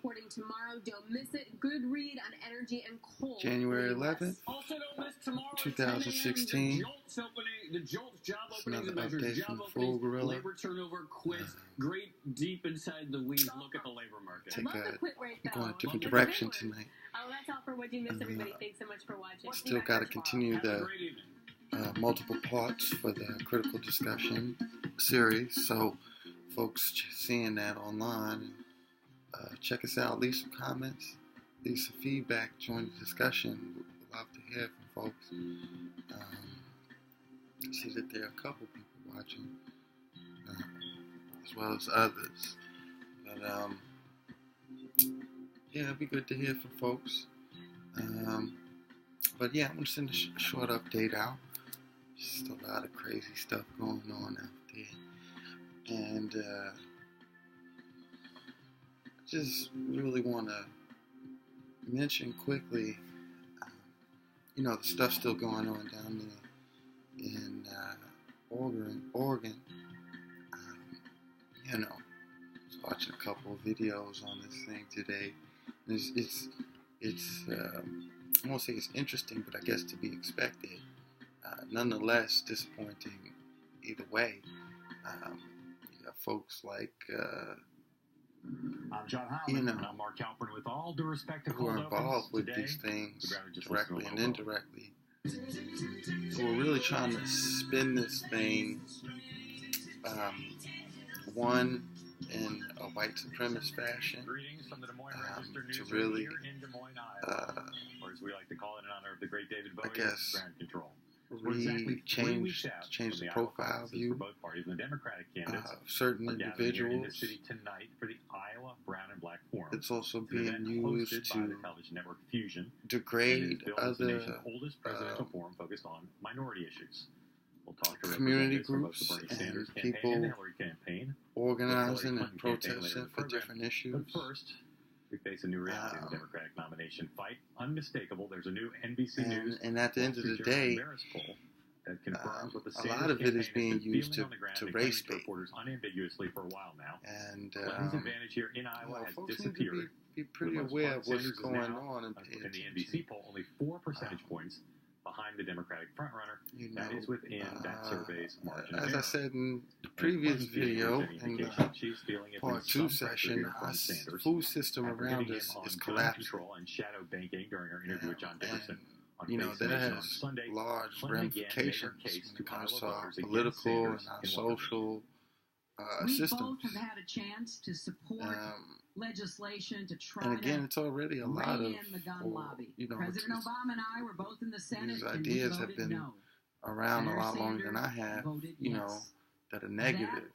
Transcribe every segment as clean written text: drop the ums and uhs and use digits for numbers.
reporting tomorrow. Don't miss it. Good read on energy and coal. January 11th, Also, don't miss tomorrow 2016. The Jolt's job opening Another measures update job from openings, Food Guerrilla. labor turnover, quits, great deep inside the weeds. Look at the labor market. Take Love the quit rate, though. going a different It's a direction big one. tonight. Oh, that's all for What Do You Miss, everybody. Thanks so much for watching. Still got to continue Have a the great evening. multiple parts for the critical discussion series. So, folks seeing that online, check us out. Leave some comments, leave some feedback, join the discussion. We'd love to hear from folks. I see that there are a couple people watching, as well as others. But yeah, it'd be good to hear from folks. But yeah, I'm going to send a short update out. Just a lot of crazy stuff going on out there. And I just really want to mention quickly, the stuff still going on down there in Oregon. I was watching a couple of videos on this thing today. And it's I won't say it's interesting, but I guess to be expected. Nonetheless, disappointing either way. You got folks like, I'm John Holland, and I'm Mark Halpern. With all due respect to who are involved with today, these things just directly and indirectly. So we're really trying to spin this thing, one, in a white supremacist fashion, Greetings from the Des Moines Register to News really, here in Des Moines, Iowa, or as we like to call it in honor of the great David Bowie, ground control. change the profile view for both parties and the Democratic candidates of certain are gathering here in the individuals. city tonight for the Iowa Brown and Black Forum. It's also An being event used hosted by the to television network Fusion. degrade The other nation's oldest presidential forum focused on minority issues. We'll talk to community representatives from both groups the Bernie Sanders and campaign people and the Hillary campaign. organizing and Clinton campaign later in protesting the for program. different issues. But first, we face a new reality in the Democratic nomination fight. Unmistakable. There's a new NBC News And at the end of the day, poll that confirms what the a lot of it is being used to race bait. Reporters unambiguously for a while now. And Clinton's advantage here in Iowa has folks need to disappeared. be pretty For the most aware part, of what's Sanders is going now, on and pay in the attention. NBC poll, only 4 percentage points behind the Democratic frontrunner. That is within that survey's margin of As error. I said in the previous video, in the she's feeling it part brings 2 some pressure session, here our from Sanders. food system After around hitting us him on is gun collapsing. control and shadow banking during her interview with John Dickerson. On That Face the Nation on has Sunday, large Clinton again made her ramifications case when to it comes Iowa to our voters against political and Sanders our in Washington. social We systems. both have had a chance to support legislation to try And again, to it's already a lot rein of, in the gun lobby. it's President Obama and I were both in the Senate, these and we ideas have voted been no. around Senator a lot longer than I Sanders have, voted yes. that are negative.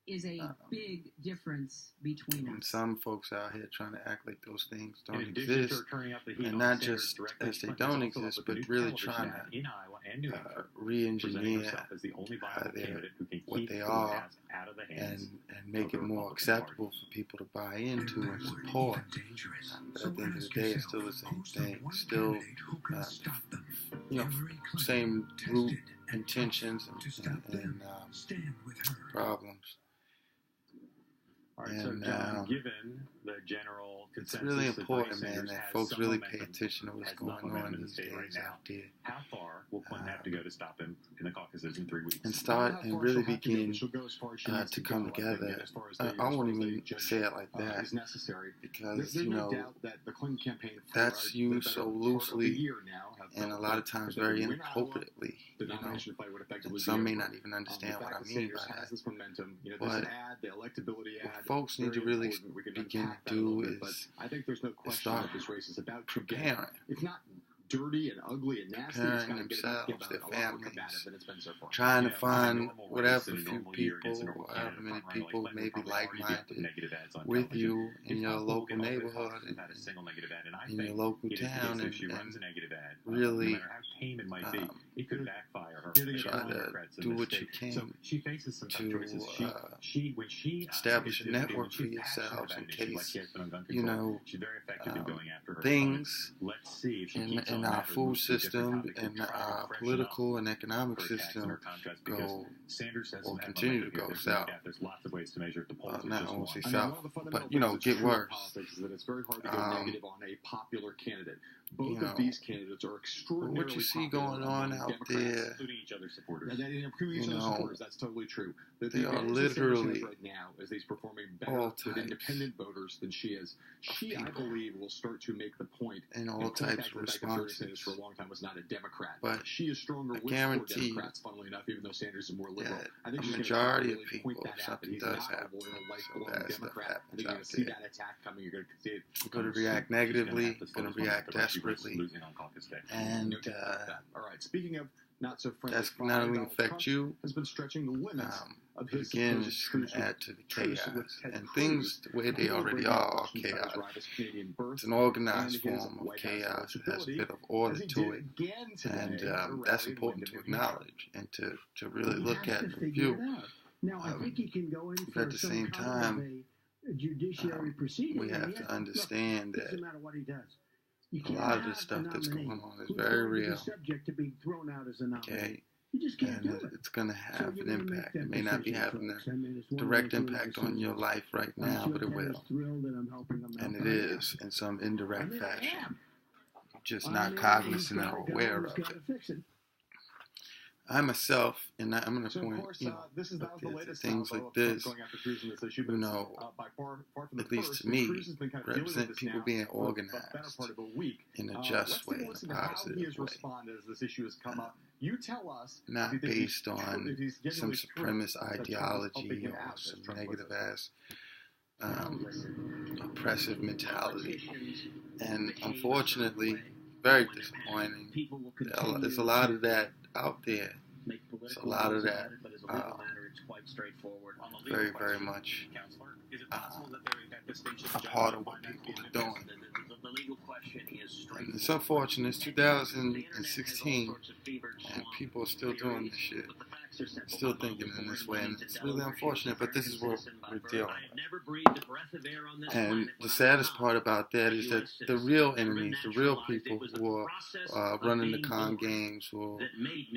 Is a big difference between And us. some folks out here trying to act like those things don't In addition to exist. her turning up the heat And on not Sanders just directly, as they Clinton don't is also exist, up with a but new really television trying ad to in Iowa and New Hampshire, presenting re-engineer herself as the only viable candidate who can what keep they the are gas out of the hands and make it more acceptable for people to buy into and support. But at the end of the day, it's still the same thing. Still, same root intentions and problems. All right, so And John, given the general it's consensus really that important, Bernie man, Sanders that has folks some really pay momentum, attention to what's has enough going momentum on in the these state right days now, out there. how far will Clinton have to go to stop him in the caucuses in 3 weeks? And start and really begin to come together. I won't even say it like that is necessary because, there's no doubt that the Clinton campaign that's used so loosely and a lot of times very Iowa, inappropriately. the nomination fight would effectively And some be may over. not even understand The what fact I that mean Sanders by has that. this momentum, there's But an ad, the electability ad. What folks need to very really important. We can begin unpack to that a little do bit, but is I think there's no question start that this race is about to get. preparing It's not dirty and ugly and nasty. It's preparing got to get themselves, their a lot more families, combative than it's been so far. trying to Yeah, find a normal race whatever in a few normal year against a people, normal however candidate, many front-runner like people Clinton may be would probably already be up with like-minded negative ads on with television. you in It's your possible local Democrats neighborhood have had a single negative ad, and I in your think local it is the town case if she and runs a negative ad, really, no matter how tame it might be, it could backfire her. try to do what you can So she faces some tough to choices. When she establish a is doing- network for she's passionate yourselves about in an issue like case, she has been on gun control. She's very effective in going after her things opponents. Let's see if she in keeps on and our food system and our political and economic system will continue to go south. There's lots of ways to measure if the polls Not only say I mean, south, one of the but fundamental things get that's true in worse. politics is that it's very hard to go negative on a popular candidate. Both You of these candidates are extraordinarily what you see popular going on among out Democrats, there, including each other's supporters. And then including each other's supporters, that's totally true. The they are advantage that Sanders literally has right now is that he's performing better all with types independent voters than she is. She, I people. believe, will start to make the point. and all and types of Bernie Sanders responses. for a long time was not a Democrat. But she is stronger with core guarantee Democats, funnily enough, even though Sanders is more liberal. that I think a she's majority gonna of really people, point if that out, that something he's does not a happen, loyal, so lifelong bad stuff Democrat. I happens think you're going out to see there. that attack coming. You're going to see it. You're going to react negatively, going to react desperately, Losing on caucus day. and No doubt about that. All right. Speaking of not so friendly, that's not only Donald affect Trump you, has been stretching the limits of but his again, supposed it's going to cruise add to the truce chaos. with Ted And Cruz. things, the way they already are chaos. It's an organized form of chaos. It has a bit of order to it, and that's important to acknowledge and to really look at and review. Now, I think he can go in But for at the some same kind time, of a judiciary proceeding. we have to understand Look, it doesn't that matter what he does. You a can't lot of have the stuff a that's nominee going on is who's very going to be real. subject to being thrown out as a nominee. Okay, You just can't do and it. it's going to So have you're an gonna make impact. that It may not be decision, having folks. a I mean, it's one of direct those little impact on your decisions. life right I'm now, sure but it Ted will. is thrilled that I'm helping him out. And it I am. is in some I indirect mean, I fashion. am. Just I not mean, cognizant he's or gotta go, aware he's of it. gotta fix it. I myself, and I'm going to So, of point, course, with that was the latest things salvo like of Trump this, going after Cruz in this issue, but by far from the at least first. to me, Cruz has been kind of dealing with represent this people now being for the better organized part of a week. in a Let's just way, take a in listen a to how he positive has way, responded as this issue has come up. You tell us. not if you think based if on he's getting some this through, supremacist that Trump is ideology helping him or out, as some Trump negative was. ass oppressive mentality. And unfortunately, very disappointing. There's a lot of that out there. There's a lot of that very, very much a part of what people are doing. And it's unfortunate. It's 2016, and people are still doing this shit. Still thinking in this way, and it's really unfortunate, but this is what we're dealing with. And the saddest part about that is that the real enemies, the real people who are running the con games, who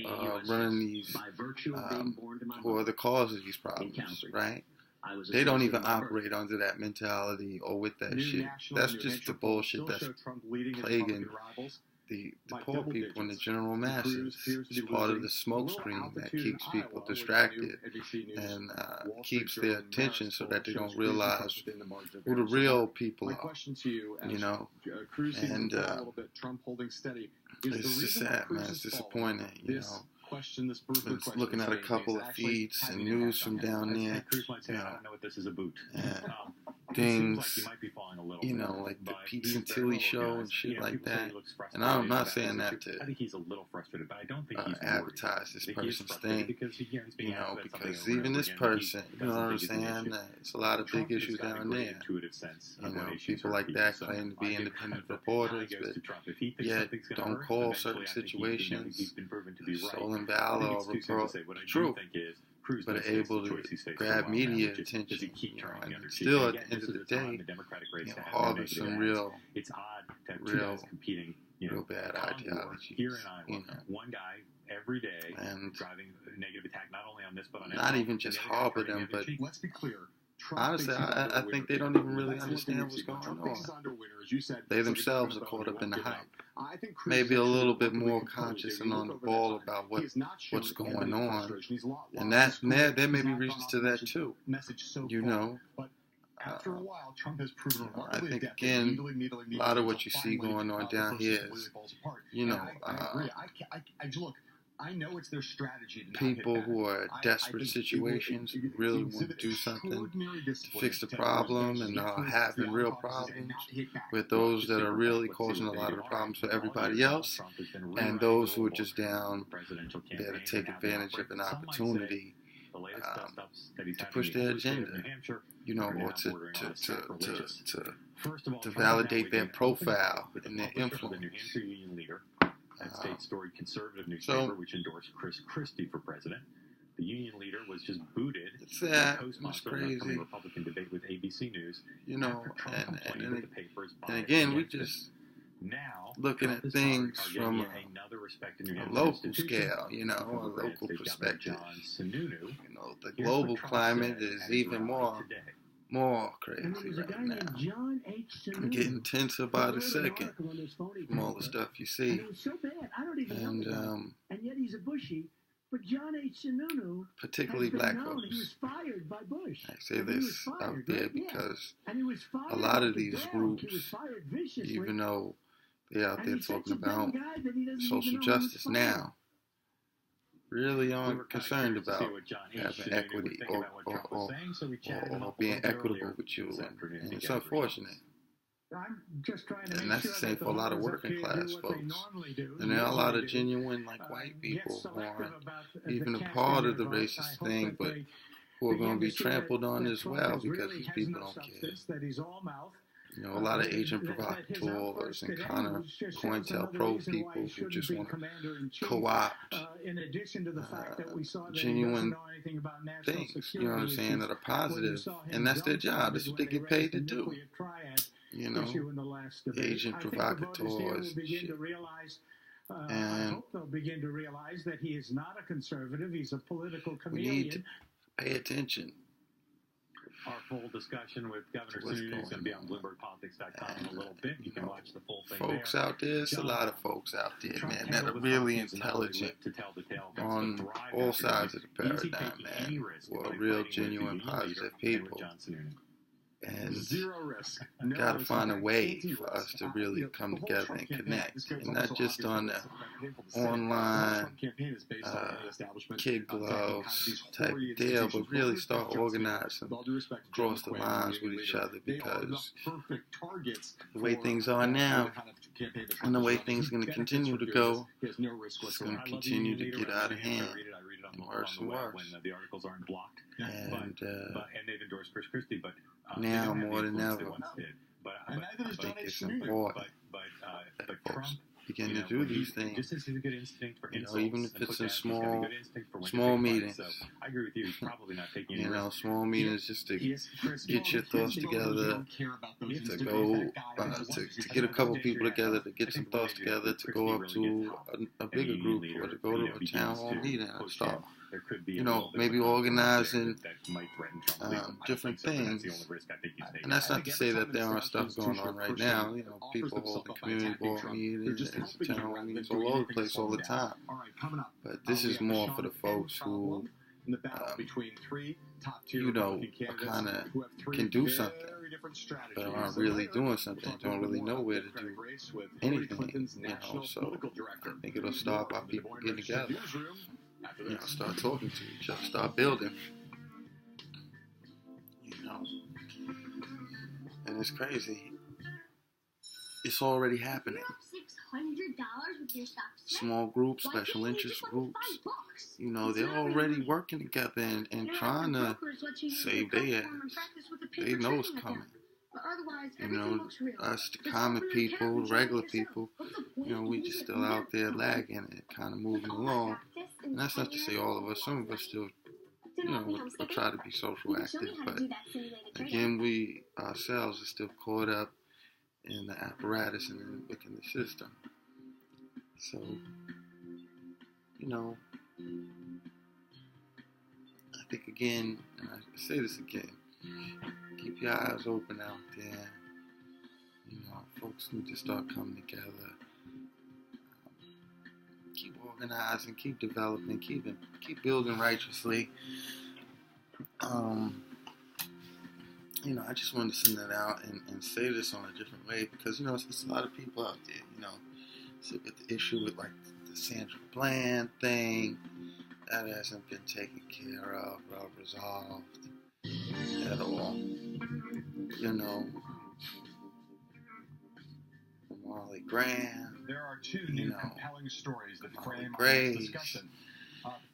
are running these, who are the cause of these problems, right? They don't even operate under that mentality or with that shit. That's just the bullshit that's plaguing the poor people and the general masses. It's part of the smokescreen that keeps people distracted and keeps their attention so that they don't realize who the real people are, you know. And it's just sad, man. It's disappointing, you know. It's looking at a couple of feeds and news from down there, you know, and things, you know, like the Pete Santilli show and shit like that. And I'm not saying that to advertise this person's thing, you know, because even this person, you know what I'm saying, it's a lot of big issues down there. You know, people like that claim to be independent reporters, but yet don't call certain situations stolen valor or report truth, but are able to grab media attention, you know, and still at the end of the day, you know, harbor some real bad ideology, you know. One guy every day and driving a negative attack not only on this but on not even just harbor them, but let's be clear. Honestly, I think they don't even really understand what's going on. They themselves are caught up in the hype. Maybe a little bit more conscious and on the ball about what's going on. And that there may be reasons to that too. You know, after a while, Trump has proven I think again, a lot of what you see going on down here is, you know, look, I know it's their strategy to people who are in desperate situations really want to do something to fix the problem and are having real problems with those that are really causing a lot of the problems for everybody else, and those who are just down there to take advantage of an opportunity to push their agenda, you know, or to validate their profile and their influence. That state-storied conservative newspaper, which endorsed Chris Christie for president. The union leader was just booted. It's sad. It's crazy. Republican debate with ABC News. You know, and again, Now, looking at things from another respected a local scale, you know, a local perspective. You know, the global climate is even more crazy right now. I'm getting tenser by the second from all the stuff you see. And it was so bad. I don't even know him. And yet he's a Bushy. But John H. Sununu, particularly black folks, he was fired by Bush. I say this out there because a lot of these groups, even though they're out there talking about social justice now, really aren't concerned about having equity or being equitable with you. And it's unfortunate. And that's the same for a lot of working class folks. And there are a lot of genuine, like, white people who aren't even a part of the racist thing, but who are going to be trampled on as well because these people don't care. You know, a lot of agent provocateurs and kind of COINTELPRO people who just want to co-opt genuine things, you know what I'm saying, that are positive. And that's their job. That's what they get paid to do. You know, agent provocateurs and shit. And I hope they'll begin to realize that he is not a conservative. He's a political chameleon. We need to pay attention. Our full discussion with Governor Sununu is going to be on BloombergPolitics.com in a little bit. You can watch the full thing folks out there, there's a lot of folks out there, man, that are really intelligent on all sides of the paradigm, man, who are real, genuine, positive people. And got to find a way for us to really come together and connect, and not just on the online kid gloves type deal, but really start organizing across the lines with each other, because the way things are now and the way things are going to continue to go, it's going to continue to get out of hand and worse and worse. And they've endorsed Chris Christie, but now more than ever, I think it's important that folks begin to do these things. Just as he's a good instinct for you know, even if it's in small meetings. I agree with you. He's probably not taking any you know, small meetings just to get your thoughts together, to go to get a couple people together, to get some thoughts together, to go up to a bigger group, or to go to a town hall meeting and start, you know, maybe organizing different things. And that's not to say that there aren't stuff going on right now. You know, people holding community board meetings and town hall meetings all over the place all the time. But this is more for the folks who, you know, kind of can do something, but aren't really doing something, don't really know where to do anything, you know. So I think it'll start by people getting together, you know, start talking to each other, start building, you know. And it's crazy. It's already happening. with your stocks. Small groups, special interest groups, you know, they're already working together and trying to save their ass. They know it's coming. You know, us, the common people, regular people, you know, we just still out there lagging and kind of moving along. And that's not to say all of us. Some of us still, you know, will try to be social active. But again, we ourselves are still caught up in the apparatus and within the system. So, you know, I think again, and I say this again, keep your eyes open out there. You know, folks need to start coming together. Keep organizing, keep developing, keep building righteously. You know, I just wanted to send that out and say this on a different way because, you know, it's a lot of people out there, you know, so with the issue with, like, the Sandra Bland thing, that hasn't been taken care of or resolved at all. You know, Marley Graham. There are two new compelling stories that frame our discussion.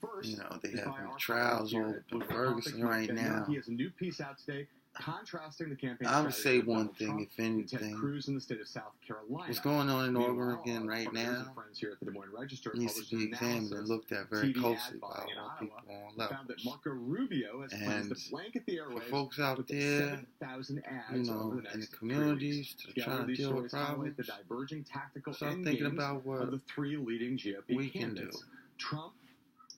First, you know, they have trials over Ferguson right now. He has a new piece out today. Contrasting the campaign I would say strategy of one Donald thing, Trump if and Ted anything, Cruz in the state of South Carolina. what's going on in Meanwhile, Oregon right partners now and friends here at the Des Moines Register needs to published be an examined and analysis looked at very TV closely ad by buying in all Iowa people on found levels. that Marco Rubio has plans And to blanket the for airwaves folks out with there, 7,000 ads you over know, the in the next 3 communities weeks. that are Together, trying to these deal with stories highlight problems, the diverging tactical start end thinking games about of what the 3 leading GOP we can do candidates. Trump,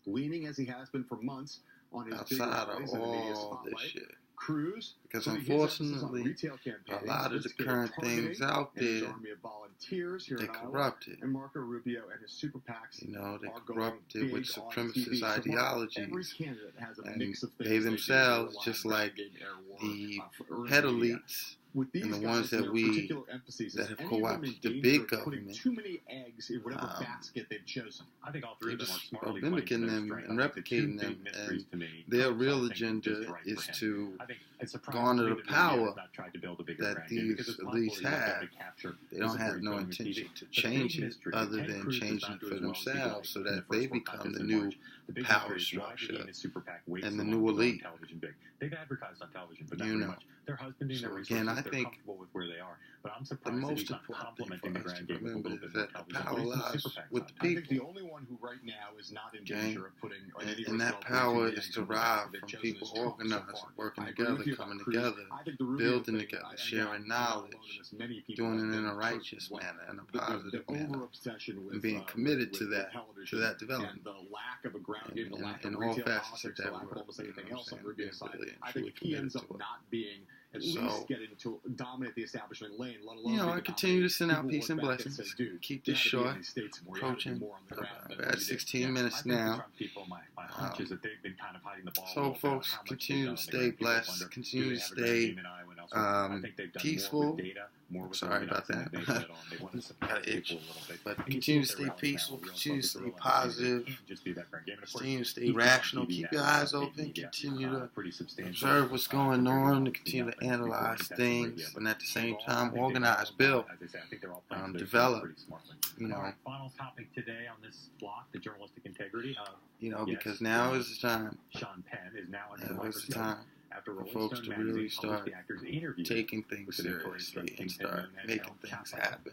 leaning as he has been for months on his big outside rallies of in the media all this spotlight. shit. Cruz, Because putting his emphasis on unfortunately, retail a campaigning, lot of the sophisticated current targeting, things out and his there, army of volunteers here they in Iowa, corrupted. and Marco Rubio and his super PACs You know, they are going corrupted big with on supremacist TV. So Mark, every ideologies. candidate has a And mix of things they do. themselves, Rely just on like brand game, air war, the for earned head media. elites With these and the guys, ones that their we particular emphasis that is have any of them co-opted in the danger big of putting government, too many eggs in whatever basket they've chosen. I think all three they of them are just smartly are mimicking playing to their them strength. and I think the two replicating big them, mysteries and to me, their Trump's, real I think, agenda just right is for him. to I think it's surprising garner to me the that the media power has not tried to build a bigger that brand game, these because it's elites possible that have. to capture They don't this have great no film and intention TV. to But the big change it mystery, other Ted than Cruz does changing not it do for as well as people themselves like so in the that first they 4 become contests the in new March. The big power mystery is why he structure and his super PAC waits and so the long new to go on elite. television big. They've advertised on television, but not You very know. much. They're husbanding So their again, resources. I They're think comfortable with where they are. But I'm the surprised that most he's not important thing complementing for the us brand to game with a remember little is bit more that the television. power At least the lies super PAC with side. the I think the people. only one who right now is not in Okay. danger of putting any And that risk power of is putting derived they've from chosen people is Trump so organizing, far. working I agree with together, you about coming Cruz. together, I think the Rubio building thing, together, again, sharing I'm not alone in knowledge, this. Many people doing have it in been a hurt righteous as well. manner, in a The positive manner, over-obsession with and being committed to with that television development. and the lack of a ground game, the In- lack in of all retail facets of politics, the that lack of work, almost you know anything what I'm else on saying? Rubio's Being side. really and I truly think he ends committed up to it. not being at So, least getting to dominate the establishment lane, let alone you know, be I the continue to dominant. send out People peace and look back blessings. say, dude, Keep you this had to be in short. these states more. You had to be Approaching more on the ground than we're what at you did. 16 Yeah, minutes I think the now. Trump people, my hunch is that they've been kind of hiding the ball. a So, little bit on folks, how much continue they've to done on the stay ground. People blessed. wonder, do Continue they to have a grand stay game in Iowa and elsewhere? I think they've done peaceful. more with data, more with Sorry about organizing that. than they've led on. They want to surprise Got an itch. people a little bit. But And you continue to see stay what they're peaceful. rallying around, Continue to real stay focus around things. positive. It can't just be that grand game. And of course, Continue to stay he's on rational. TV Keep now your with eyes big open. media, Continue to pretty substantial. observe what's going compared on, to to continue to nothing before analyze he gets that things, media. and at the same Overall, I time think they've organize, all build, done, as I say, I think they're all playing to their develop. strengths pretty smartly. You know. All right, final topic today on this block, the journalistic integrity. You know, Yes, because now is the time. Sean Penn is now under the Now is the microscope time after for Rolling folks Stone to magazine really published start the actor's interview taking things with the notorious drug seriously and kingpin start known as making El things Chapo, happen.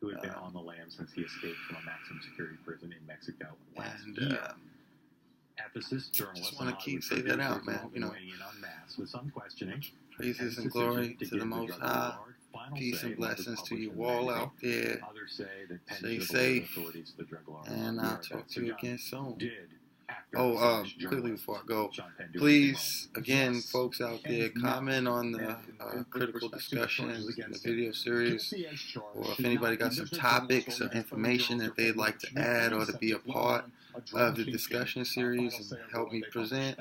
who had been on the lam since he escaped from a maximum security prison in Mexico last And year. Ethicists, journalists, just wanna and keep Hollywood say that out, producers man, have all you been know. weighing in en masse with some questioning praises Penn's and glory decision to the give Most drug High. lord final Peace say and in what was blessings to published you in the all magazine. out there. Others say that Penn Stay should have alerted safe. authorities to the drug lord. And We I'll are talk that. to you John, again soon. did actor Oh, slash quickly journalist before I go, Sean Penn do please, anything again, Yes. folks out there, And comment on the and critical with respect to the charges discussions in the against him, video series, guilty as charged, or if should anybody not got be some there's no topics journalist or information that they'd like to add or to be a part of the discussion series and help me present,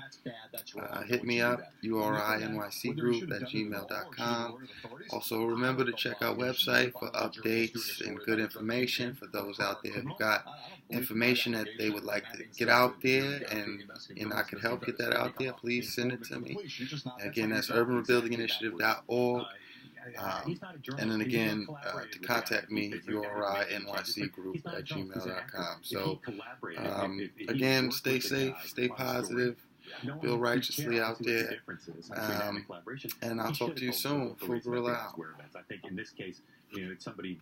hit me up, urinycgroup@gmail.com. Also, remember to check our website for updates and good information for those out there who got information that they would like to get out there, and I can help get that out there. Please send it to me. Again, that's urbanrebuildinginitiative.org. And then again, to contact me, urinycgroup@gmail.com. So, again, stay safe, stay positive, build righteously out there. And I'll talk to you soon. Food Guerrilla out. I think in this case, it's somebody